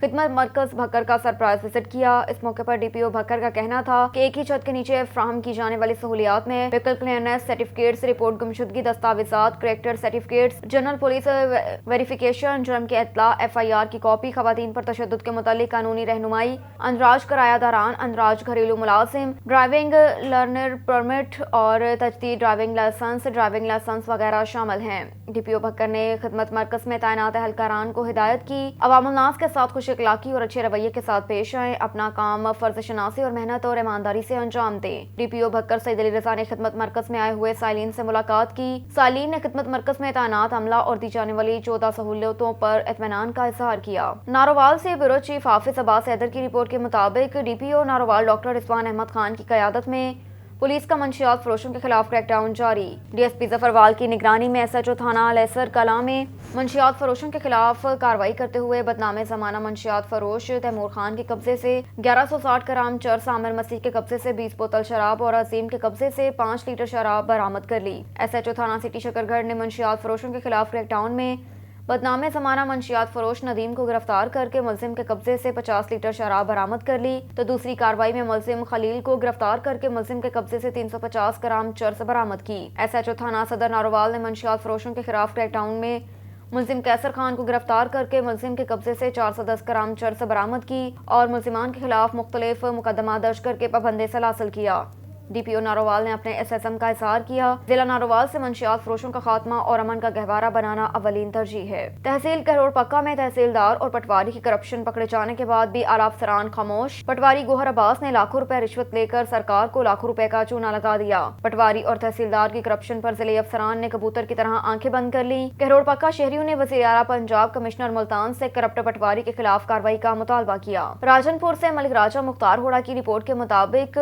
خدمت مرکز بھکر کا سرپرائز وزٹ کیا۔ اس موقع پر ڈی پی او بھکر کا کہنا تھا کہ ایک ہی چھت کے نیچے فراہم کی جانے والی سہولیات میں وہیکل کلیئرنس سرٹیفکیٹس، رپورٹ گمشدگی دستاویزات، character certificates, general police verification, جرم کی اطلاع، ایف آئی آر کی کاپی، خواتین پر تشدد کے متعلق قانونی رہنمائی، اندراج کرایہ داران، اندراج گھریلو ملازم، ڈرائیونگ لرنر پرمٹ اور تجدید ڈرائیونگ لائسنس وغیرہ شامل ہیں۔ ڈی پی او بھکر نے خدمت مرکز میں تعینات اہلکاران کو ہدایت کی عوام الناس کے ساتھ خوش اخلاقی اور اچھے رویے کے ساتھ پیش آئیں، اپنا کام فرض شناسی اور محنت اور ایمانداری سے انجام دیں۔ ڈی پی او بھکر سعید علی رضا نے خدمت مرکز میں آئے ہوئے سائلین سے ملاقات کی۔ سائلین نے خدمت مرکز میں تعینات عملہ اور دی جانے والی 14 سہولتوں پر اطمینان کا اظہار کیا۔ ناروال سے بیورو چیف حافظ عباس حیدر کی رپورٹ کے مطابق ڈی پی او ناروال ڈاکٹر رضوان احمد خان کی قیادت میں پولیس کا منشیات فروشوں کے خلاف کریک ڈاؤن جاری۔ ڈی ایس پی ظفروال کی نگرانی میں ایس ایچ او تھانہ لیسر کلاں میں منشیات فروشوں کے خلاف کارروائی کرتے ہوئے بدنام زمانہ منشیات فروش تیمور خان کے قبضے سے 1160 گرام چرس، عامر مسیح کے قبضے سے 20 بوتل شراب اور عظیم کے قبضے سے 5 لیٹر شراب برآمد کر لی۔ ایس ایچ او تھانہ سٹی شکرگڑھ نے منشیات فروشوں کے خلاف کریک ڈاؤن میں بدنام زمانہ منشیات فروش ندیم کو گرفتار کر کے ملزم کے قبضے سے 50 لیٹر شراب برآمد کر لی، تو دوسری کارروائی میں ملزم خلیل کو گرفتار کر کے ملزم کے قبضے سے 350 گرام چرس برآمد کی۔ ایس ایچ او تھانہ صدر ناروال نے منشیات فروشوں کے خلاف کریک ڈاؤن میں ملزم کیسر خان کو گرفتار کر کے ملزم کے قبضے سے 410 گرام چرس برآمد کی اور ملزمان کے خلاف مختلف مقدمات درج کر کے پابند سیل حاصل کیا۔ ڈی پی او ناروال نے اپنے ایس ایس ایم کا اظہار کیا، ضلع ناروال سے منشیات فروشوں کا خاتمہ اور امن کا گہوارہ بنانا اولین ترجیح ہے۔ تحصیل کہروڑ پکا میں تحصیلدار اور پٹواری کی کرپشن پکڑے جانے کے بعد بھی اعلیٰ افسران خاموش۔ پٹواری گوہر عباس نے لاکھوں روپے رشوت لے کر سرکار کو لاکھوں روپے کا چونا لگا دیا۔ پٹواری اور تحصیلدار کی کرپشن پر ضلعی افسران نے کبوتر کی طرح آنکھیں بند کر لی۔ کہروڑ پکا شہریوں نے وزیر اعلیٰ پنجاب کمشنر ملتان سے کرپٹ پٹواری کے خلاف کارروائی کا مطالبہ کیا۔ راجن پور سے ملک راجہ مختار ہوڑا کی رپورٹ کے مطابق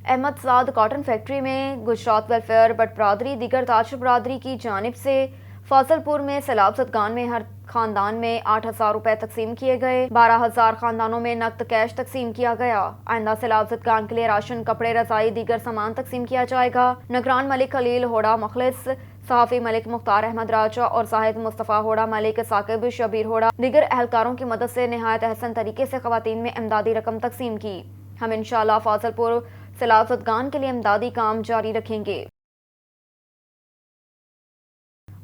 احمد سعد کاٹن فیکٹری میں گجرات ویلفیئر بٹ برادری دیگر تاجر برادری کی جانب سے فاضل پور میں سیلاب زدگان میں ہر خاندان میں 8,000 روپے تقسیم کیے گئے، 12,000 خاندانوں میں نقد کیش تقسیم کیا گیا۔ آئندہ سیلاب زدگان کے لیے راشن، کپڑے، رضائی دیگر سامان تقسیم کیا جائے گا۔ نگران ملک خلیل ہوڑا مخلص، صحافی ملک مختار احمد راجہ اور زاہد مصطفیٰ ہوڑا، ملک ثاقب شبیر ہوڑا دیگر اہلکاروں کی مدد سے نہایت احسن طریقے سے خواتین میں امدادی رقم تقسیم کی۔ ہم انشاءاللہ فاضل پور سیلاب زدگان کے لیے امدادی کام جاری رکھیں گے۔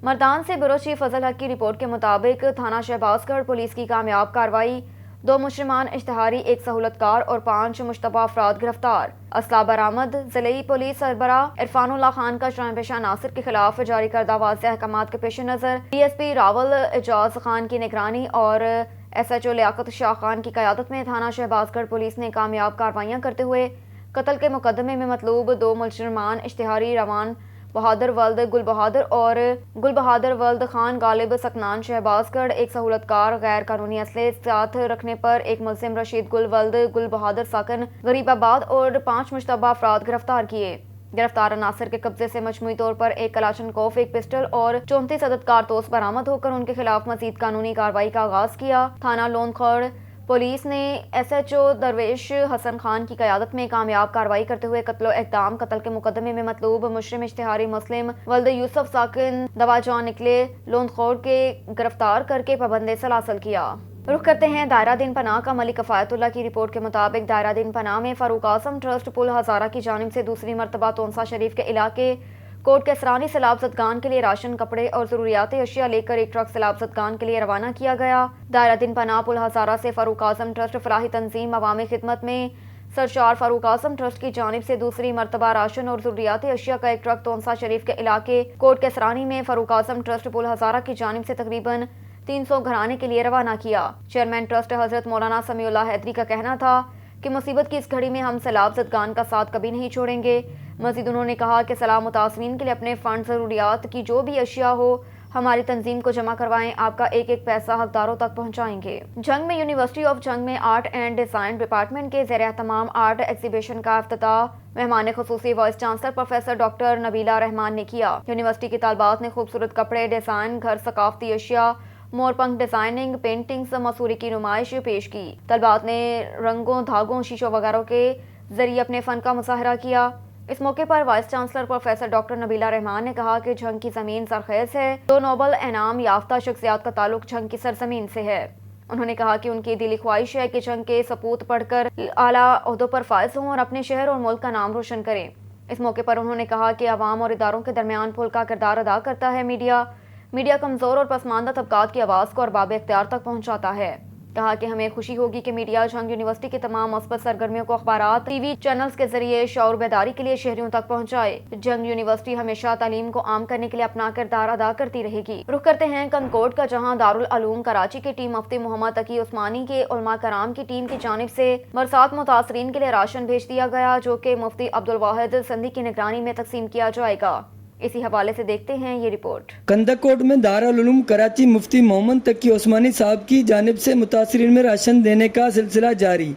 مردان سے بیورو چیف فضل حق کی رپورٹ کے مطابق تھانہ شہباز گڑھ پولیس کی کامیاب کارروائی، 2 مجرمان اشتہاری، 1 سہولتکار اور 5 مشتبہ افراد گرفتار۔ اسلحہ برآمد۔ ضلعی پولیس سربراہ عرفان اللہ خان کا جرائم پیشہ عناصر کے خلاف جاری کردہ واضح احکامات کے پیش نظر ڈی ایس پی راول اعجاز خان کی نگرانی اور ایس ایچ او لیاقت شاہ خان کی قیادت میں تھانہ شہباز گڑھ پولیس نے کامیاب کارروائیاں کرتے ہوئے قتل کے مقدمے میں مطلوب 2 مجرمان اشتہاری روان بہادر ولد گل بہادر اور گل بہادر ولد خان غالب سکنان شہباز گڑھ، 1 سہولتکار غیر قانونی اسلحے ساتھ رکھنے پر 1 ملزم رشید گل ولد گل بہادر سکن غریب آباد اور 5 مشتبہ افراد گرفتار کیے۔ گرفتار عناصر کے قبضے سے مجموعی طور پر 1 کلاشنکوف، 1 پسٹل اور 34 عدد کارتوس برآمد ہو کر ان کے خلاف مزید قانونی کارروائی کا آغاز کیا۔ تھانہ لون کھوڑ پولیس نے ایس ایچ او درویش حسن خان کی قیادت میں کامیاب کارروائی کرتے ہوئے قتل و اقدام قتل کے مقدمے میں مطلوب مجرم اشتہاری مسلم ولد یوسف ساکن دوا جان نکلے لون کھوڑ کے گرفتار کر کے پابند سیل حاصل کیا۔ رخ کرتے ہیں دائرہ دین پناہ کا۔ ملک کفایت اللہ کی رپورٹ کے مطابق دائرہ دین پناہ میں فاروق اعظم ٹرسٹ پل ہزارہ کی جانب سے دوسری مرتبہ تونسا شریف کے علاقے کوٹ کیسرانی سیلاب زدگان کے لیے راشن، کپڑے اور ضروریاتی اشیاء لے کر 1 ٹرک سیلاب زدگان کے لیے روانہ کیا گیا۔ دائرہ دین پناہ پل ہزارہ سے فاروق اعظم ٹرسٹ فلاحی تنظیم عوامی خدمت میں سرشار فاروق اعظم ٹرسٹ کی جانب سے دوسری مرتبہ راشن اور ضروریاتی اشیاء کا 1 ٹرک تونسا شریف کے علاقے کوٹ کیسرانی میں فاروق اعظم ٹرسٹ پل ہزارہ کی جانب سے تقریباً 300 گھرانے کے لیے روانہ کیا۔ چیئرمین ٹرسٹ حضرت مولانا سمیع اللہ حیدری کا کہنا تھا کہ مصیبت کی اس گھڑی میں ہم سیلاب زدگان کا ساتھ کبھی نہیں چھوڑیں گے۔ مزید انہوں نے کہا کہ سیلاب متاثرین کے لیے اپنے فنڈ، ضروریات کی جو بھی اشیاء ہو ہماری تنظیم کو جمع کروائیں، آپ کا 1 پیسہ حقداروں تک پہنچائیں گے۔ جنگ میں یونیورسٹی آف جنگ میں آرٹ اینڈ ڈیزائن ڈپارٹمنٹ کے زیر اہتمام آرٹ ایگزیبیشن کا افتتاح مہمان خصوصی vice chancellor professor doctor Nabeela Rehman نے کیا۔ یونیورسٹی کی طالبات نے خوبصورت کپڑے ڈیزائن، گھر ثقافتی اشیاء، مور پنکھ ڈیزائننگ، پینٹنگز، مصوری کی نمائش پیش کی۔ طلبات نے رنگوں، دھاگوں، شیشوں وغیرہ کے ذریعے اپنے فن کا مظاہرہ کیا۔ اس موقع پر vice chancellor professor doctor Nabeela Rehman نے کہا کہ جھنگ کی زمین زرخیز ہے، 2 نوبل انعام یافتہ شخصیات کا تعلق جھنگ کی سرزمین سے ہے۔ انہوں نے کہا کہ ان کی دلی خواہش ہے کہ جنگ کے سپوت پڑھ کر اعلیٰ عہدوں پر فائز ہوں اور اپنے شہر اور ملک کا نام روشن کریں۔ اس موقع پر انہوں نے کہا کہ عوام اور اداروں کے درمیان پل کا کردار ادا کرتا ہے۔ میڈیا کمزور اور پسماندہ طبقات کی آواز کو ارباب اختیار تک پہنچاتا ہے۔ کہا کہ ہمیں خوشی ہوگی کہ میڈیا جنگ یونیورسٹی کی تمام مثبت سرگرمیوں کو اخبارات، ٹی وی چینلز کے ذریعے شعور بیداری کے لیے شہریوں تک پہنچائے۔ جنگ یونیورسٹی ہمیشہ تعلیم کو عام کرنے کے لیے اپنا کردار ادا کرتی رہے گی۔ رخ کرتے ہیں کنکورڈ کا، جہاں دارالعلوم کراچی کی ٹیم مفتی محمد تقی عثمانی کے علماء کرام کی ٹیم کی جانب سے برسات متاثرین کے لیے راشن بھیج دیا گیا، جو کہ مفتی عبدالواحد سندھی کی نگرانی میں تقسیم کیا جائے گا۔ اسی حوالے سے دیکھتے ہیں یہ رپورٹ۔ کندکوٹ میں دارالعلوم کراچی مفتی محمد تقی عثمانی صاحب کی جانب سے متاثرین میں راشن دینے کا سلسلہ جاری۔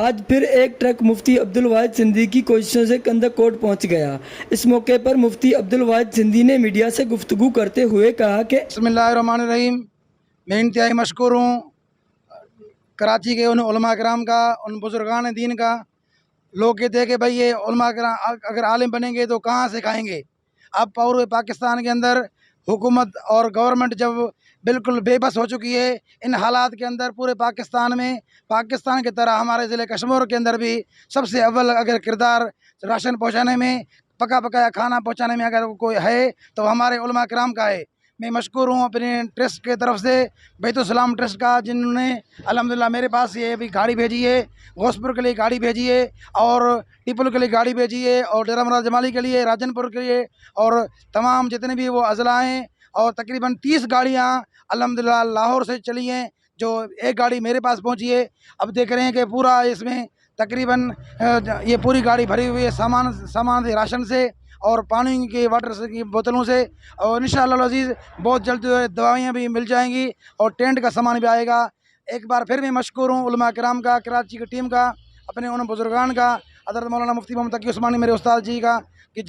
آج پھر ایک ٹرک مفتی عبدالواحد سندھی کی کوششوں سے کندکوٹ پہنچ گیا۔ اس موقع پر مفتی عبدالواحد سندھی نے میڈیا سے گفتگو کرتے ہوئے کہا کہ بسم اللہ الرحمن الرحیم، میں انتہائی مشکور ہوں کراچی کے ان علماء کرام کا، ان بزرگان دین کا۔ لوگ کہتے ہیں کہ بھائی یہ علماء کرام اگر عالم بنیں گے تو کہاں سے کھائیں گے۔ اب پورے پاکستان کے اندر حکومت اور گورنمنٹ جب بالکل بے بس ہو چکی ہے، ان حالات کے اندر پورے پاکستان میں، پاکستان کی طرح ہمارے ضلع کشمیر کے اندر بھی سب سے اول اگر کردار راشن پہنچانے میں، پکا پکایا کھانا پہنچانے میں اگر کوئی ہے تو ہمارے علماء کرام کا ہے۔ میں مشکور ہوں اپنے ٹرسٹ کے طرف سے، بیت السلام ٹرسٹ کا، جنہوں نے الحمدللہ میرے پاس یہ بھی گاڑی بھیجی ہے، غوثپور کے لیے گاڑی بھیجی ہے، اور ٹیپل کے لیے گاڑی بھیجی ہے، اور ڈیرہ مراد جمالی کے لیے، راجن پور کے لیے، اور تمام جتنے بھی وہ اضلاع ہیں، اور تقریباً 30 گاڑیاں الحمدللہ لاہور سے چلی ہیں، جو ایک گاڑی میرے پاس پہنچی ہے۔ اب دیکھ رہے ہیں کہ پورا اس میں تقریباً یہ پوری گاڑی بھری ہوئی ہے سامان سے، راشن سے اور پانی کے واٹر کی بوتلوں سے، اور انشاءاللہ العزیز بہت جلد دوائیاں بھی مل جائیں گی اور ٹینٹ کا سامان بھی آئے گا۔ ایک بار پھر میں مشکور ہوں علماء کرام کا، کراچی کی ٹیم کا، اپنے ان بزرگان کا، حضرت مولانا مفتی محمد تقی عثمانی میرے استاد جی کا، کہ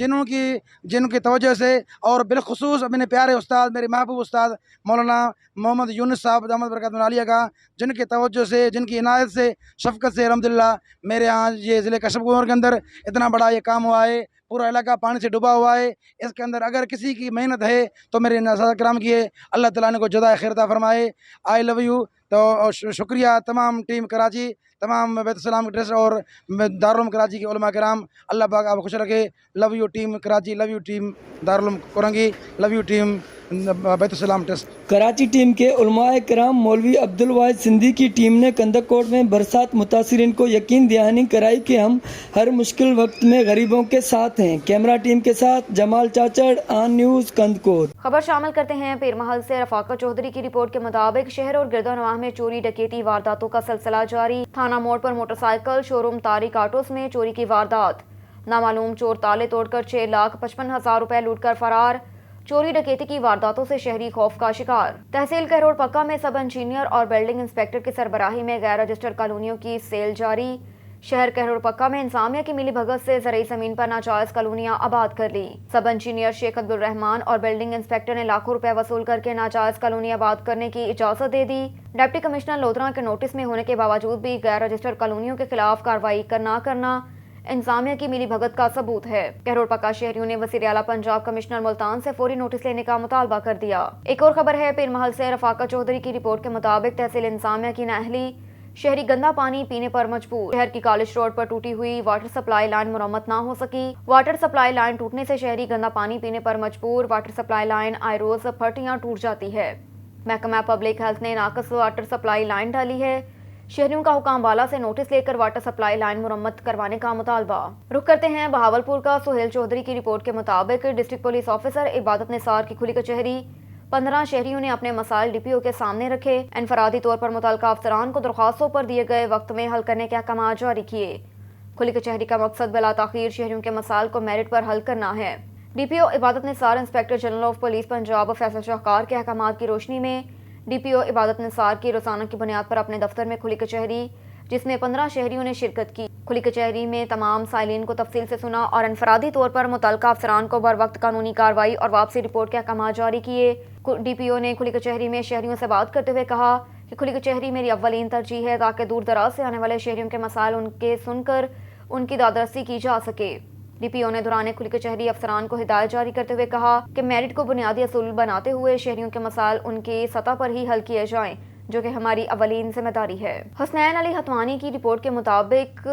جن کی توجہ سے، اور بالخصوص اپنے پیارے استاد، میرے محبوب استاد مولانا محمد یونس صاحب دامت برکاتہ العالیہ کا، جن کی توجہ سے، جن کی عنایت سے، شفقت سے الحمدللہ میرے ہاں یہ ضلع کشمیر کے اندر اتنا بڑا یہ کام ہوا ہے۔ پورا علاقہ پانی سے ڈوبا ہوا ہے، اس کے اندر اگر کسی کی محنت ہے تو میرے اساتذہ کرام کی ہے۔ اللہ تعالیٰ نے کو جزائے خیر عطا فرمائے۔ آئی لو یو۔ تو شکریہ تمام ٹیم کراچی، تمام بیت السلام ٹرسٹ اور دارالعلوم کراچی کے علماء کرام۔ اللہ پاک آپ خوش رکھے۔ Love you team Karachi, love you team Darul Uloom Korangi, love you team Bait us Salam trust. Karachi team کے علماء کرام مولوی عبدالواحد سندھی کی ٹیم نے کندکوٹ میں برسات متاثرین کو یقین دہانی کرائی کہ ہم ہر مشکل وقت میں غریبوں کے ساتھ ہیں۔ کیمرہ ٹیم کے ساتھ جمال چاچڑ، آن نیوز، کندکوٹ۔ خبر شامل کرتے ہیں پیر محل سے۔ رفاقت چودھری کی رپورٹ کے مطابق شہر اور گرد و نواح میں چوری ڈکیتی وارداتوں کا سلسلہ جاری۔ تھانہ موڑ پر موٹر سائیکل شوروم تاریک آٹوز میں چوری کی واردات۔ نامعلوم چور تالے توڑ کر 6,55,000 روپے لوٹ کر فرار۔ چوری ڈکیتی کی وارداتوں سے شہری خوف کا شکار۔ تحصیل کہروڑ پکا میں سب انجینئر اور بلڈنگ انسپیکٹر کی سربراہی میں غیر رجسٹرڈ کالونیوں کی سیل جاری۔ شہر کہروڑ پکا میں انتظامیہ کی ملی بھگت سے زرعی زمین پر ناجائز کالونیاں آباد کر لی۔ سب انجینئر شیخ عبدالرحمان اور بلڈنگ انسپیکٹر نے لاکھوں روپے وصول کر کے ناجائز کالونی آباد کرنے کی اجازت دے دی۔ ڈپٹی کمشنر لودھراں کے نوٹس میں ہونے کے باوجود بھی غیر رجسٹرڈ کالونیوں کے خلاف کارروائی نہ کرنا انتظامیہ کی ملی بھگت کا ثبوت ہے۔ کہروڑ پکا شہریوں نے وزیر اعلیٰ پنجاب کمشنر ملتان سے فوری نوٹس لینے کا مطالبہ کر دیا۔ ایک اور خبر ہے پیر محل سے۔ رفاقت چودھری کی رپورٹ کے مطابق تحصیل انتظامیہ کی نااہلی، شہری گندا پانی پینے پر مجبور۔ شہر کی کالج روڈ پر ٹوٹی ہوئی واٹر سپلائی لائن مرمت نہ ہو سکی۔ واٹر سپلائی لائن ٹوٹنے سے شہری گندا پانی پینے پر مجبور۔ واٹر سپلائی لائن آئے روز پھٹیاں ٹوٹ جاتی ہے۔ محکمہ پبلک ہیلتھ نے ناقص واٹر سپلائی لائن ڈالی ہے۔ شہریوں کا حکام والا سے نوٹس لے کر واٹر سپلائی لائن مرمت کروانے کا مطالبہ۔ رخ کرتے ہیں بہاولپور کا۔ سہیل چودھری کی رپورٹ کے مطابق ڈسٹرکٹ پولیس آفیسر عبادت نثار کی کھلی کچہری۔ 15 شہریوں نے اپنے مسائل ڈی پی او کے سامنے رکھے۔ انفرادی طور پر متعلقہ افسران کو درخواستوں پر دیے گئے وقت میں حل کرنے کے احکامات جاری کیے۔ کھلی کچہری کا مقصد بلا تاخیر شہریوں کے مسائل کو میرٹ پر حل کرنا ہے۔ D P O Ibadat Nisar inspector general of police Punjab Faisal Shahkar کے احکامات کی روشنی میں D P O Ibadat Nisar کی روزانہ کی بنیاد پر اپنے دفتر میں کھلی کچہری، جس میں 15 شہریوں نے شرکت کی۔ کھلی کچہری میں تمام سائلین کو تفصیل سے سنا اور انفرادی طور پر متعلقہ افسران کو بر وقت قانونی کارروائی اور واپسی رپورٹ کے احکامات جاری کیے۔ ڈی پی او نے کھلی کچہری میں شہریوں سے بات کرتے ہوئے کہا کہ کھلی کچہری میری اولین ترجیح ہے تاکہ دور دراز سے آنے والے شہریوں کے مسائل ان کے سن کر ان کی دادرسی کی جا سکے۔ ڈی پی او نے دوران کھلی کچہری افسران کو ہدایت جاری کرتے ہوئے کہا کہ میرٹ کو بنیادی اصول بناتے ہوئے شہریوں کے مسائل ان کی سطح پر ہی حل کیے جائیں، جو کہ ہماری اولین ذمہ داری ہے۔ حسنین علی حتوانی کی رپورٹ کے مطابق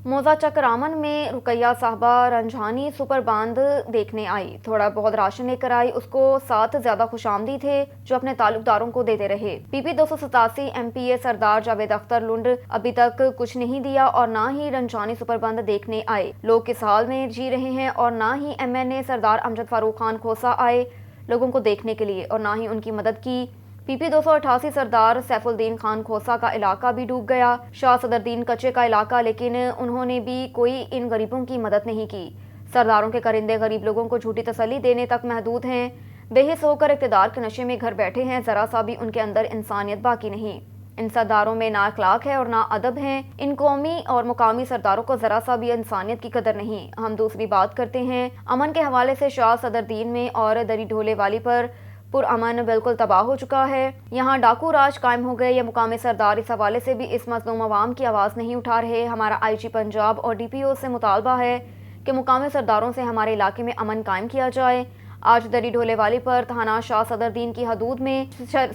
موزہ چک رامن میں رقیہ صاحبہ رنجھانی سپر باندھ دیکھنے آئی، تھوڑا بہت راشن لے کر آئی، اس کو ساتھ زیادہ خوش آمدید تھے جو اپنے تعلقداروں کو دیتے رہے۔ پی پی 287 ایم پی اے سردار جاوید اختر لنڈ ابھی تک کچھ نہیں دیا اور نہ ہی رنجھانی سپر باندھ دیکھنے آئے۔ لوگ کس حال میں جی رہے ہیں اور نہ ہی ایم این اے سردار امجد فاروق خان کھوسہ آئے لوگوں کو دیکھنے کے لیے اور نہ ہی ان کی مدد کی۔ پی پی 288 سردار سیف الدین خان کھوسہ کا علاقہ بھی ڈوب گیا، شاہ صدردین کچے کا علاقہ، لیکن انہوں نے بھی کوئی ان غریبوں کی مدد نہیں کی۔ سرداروں کے کرندے غریب لوگوں کو جھوٹی تسلی دینے تک محدود ہیں، بے حس ہو کر اقتدار کے نشے میں گھر بیٹھے ہیں، ذرا سا بھی ان کے اندر انسانیت باقی نہیں۔ ان سرداروں میں نہ اخلاق ہے اور نہ ادب ہیں، ان قومی اور مقامی سرداروں کو ذرا سا بھی انسانیت کی قدر نہیں۔ ہم دوسری بات کرتے ہیں امن کے حوالے سے، شاہ صدردین میں اور دری ڈھولے والی پر پرامن بالکل تباہ ہو چکا ہے، یہاں ڈاکو راج قائم ہو گئے۔ یہ مقامی سردار اس حوالے سے بھی اس مظلوم عوام کی آواز نہیں اٹھا رہے۔ ہمارا آئی جی پنجاب اور ڈی پی او سے مطالبہ ہے کہ مقامی سرداروں سے ہمارے علاقے میں امن قائم کیا جائے۔ آج دری ڈھولے والی پر تھانہ شاہ صدردین کی حدود میں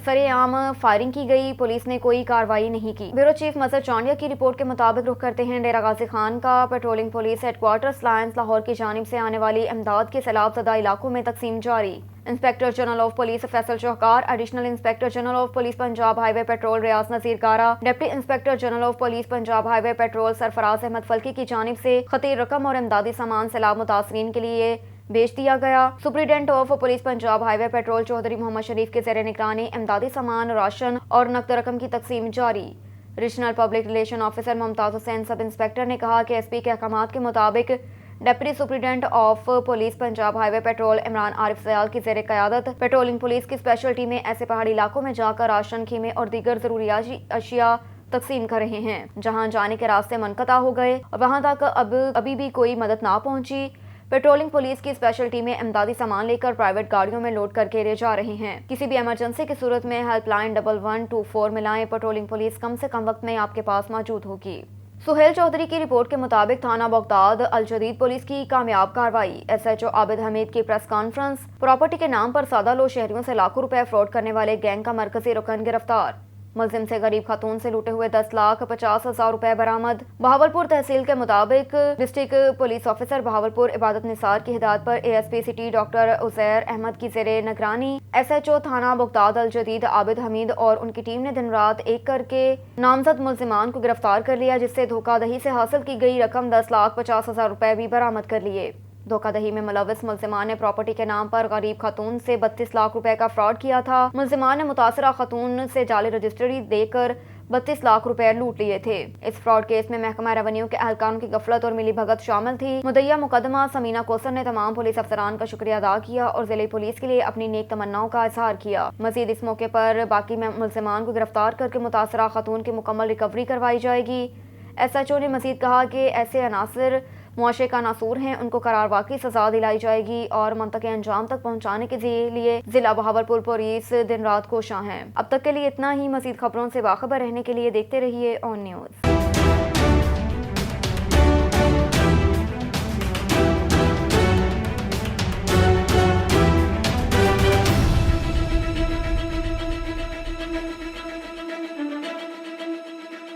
سرے عام فائرنگ کی گئی، پولیس نے کوئی کارروائی نہیں کی۔ بیورو چیف مظہر چانڈیا کی رپورٹ کے مطابق رخ کرتے ہیں ڈیرہ غازی خان کا۔ Patrolling police headquarters lines Lahore کی جانب سے آنے والی امداد کے سیلاب زدہ علاقوں میں تقسیم جاری۔ Inspector general of police Faisal Shaukar, additional inspector general of police Punjab highway patrol Riaz Nazir Kara, deputy inspector general of police Punjab highway patrol Sarfraz Ahmed Falki کی جانب سے خطیر رقم اور امدادی سامان سیلاب متاثرین کے لیے بیچ دیا گیا۔ Superintendent of police Punjab highway patrol Chaudhry Muhammad Sharif کے زیر نگرانی امدادی سامان، راشن اور نقد رقم کی تقسیم جاری۔ Regional public relation officer Mumtaz Hussain sub inspector نے کہا کہ ایس پی کے احکامات کے مطابق deputy superintendent of police Punjab highway patrol Imran Arif Sial کی زیر قیادت پیٹرولنگ پولیس کی اسپیشل ٹیمیں ایسے پہاڑی علاقوں میں جا کر راشن، خیمے اور دیگر ضروریاتی اشیاء تقسیم کر رہے ہیں جہاں جانے کے راستے منقطع ہو گئے اور وہاں تک ابھی بھی کوئی مدد نہ پہنچی۔ پیٹرولنگ پولیس کی اسپیشل ٹیمیں امدادی سامان لے کر پرائیویٹ گاڑیوں میں لوڈ کر کے لے جا رہے ہیں۔ کسی بھی ایمرجنسی کی صورت میں ہیلپ لائن 1124 ملائیں، پیٹرولنگ پولیس کم سے کم وقت میں آپ کے پاس موجود ہوگی۔ سہیل چودھری کی رپورٹ کے مطابق تھانہ بغداد الجدید پولیس کی کامیاب کارروائی۔ ایس ایچ او عابد حمید کی پریس کانفرنس۔ پراپرٹی کے نام پر سادہ لو شہریوں سے لاکھوں روپے فراڈ کرنے والے گینگ کا مرکزی رکن گرفتار۔ ملزم سے غریب خاتون سے لوٹے ہوئے 10,50,000 روپے برآمد۔ بہاولپور تحصیل کے مطابق ڈسٹرکٹ پولیس آفیسر بہاولپور عبادت نثار کی ہدایت پر A S P city doctor Uzair Ahmed کی زیر نگرانی ایس ایچ او تھانہ بغداد الجدید عابد حمید اور ان کی ٹیم نے دن رات ایک کر کے نامزد ملزمان کو گرفتار کر لیا، جس سے دھوکہ دہی سے حاصل کی گئی رقم 10,50,000 روپے بھی برآمد کر لیے۔ دھوکہ دہی میں ملوث ملزمان نے پراپرٹی کے نام پر غریب خاتون سے 32 لاکھ روپے کا فراڈ کیا تھا۔ ملزمان نے متاثرہ خاتون سے جعلی رجسٹری دے کر 32 لاکھ روپے لوٹ لیے تھے۔ اس فراڈ کیس میں محکمہ ریونیو کے اہلکاروں کی غفلت اور ملی بھگت شامل تھی۔ مدعیہ مقدمہ سمینہ کوثر نے تمام پولیس افسران کا شکریہ ادا کیا اور ضلعی پولیس کے لیے اپنی نیک تمناؤں کا اظہار کیا۔ مزید اس موقع پر باقی ملزمان کو گرفتار کر کے متاثرہ خاتون کی مکمل ریکوری کروائی جائے گی۔ ایس ایچ او نے مزید کہا کہ ایسے عناصر معاشرے کا ناسور ہیں، ان کو قرار واقعی سزا دلائی جائے گی اور منطقے انجام تک پہنچانے کے لیے ضلع بہاولپور پولیس دن رات کوشاں ہیں۔ اب تک کے لیے اتنا ہی۔ مزید خبروں سے باخبر رہنے کے لیے دیکھتے رہیے اون نیوز۔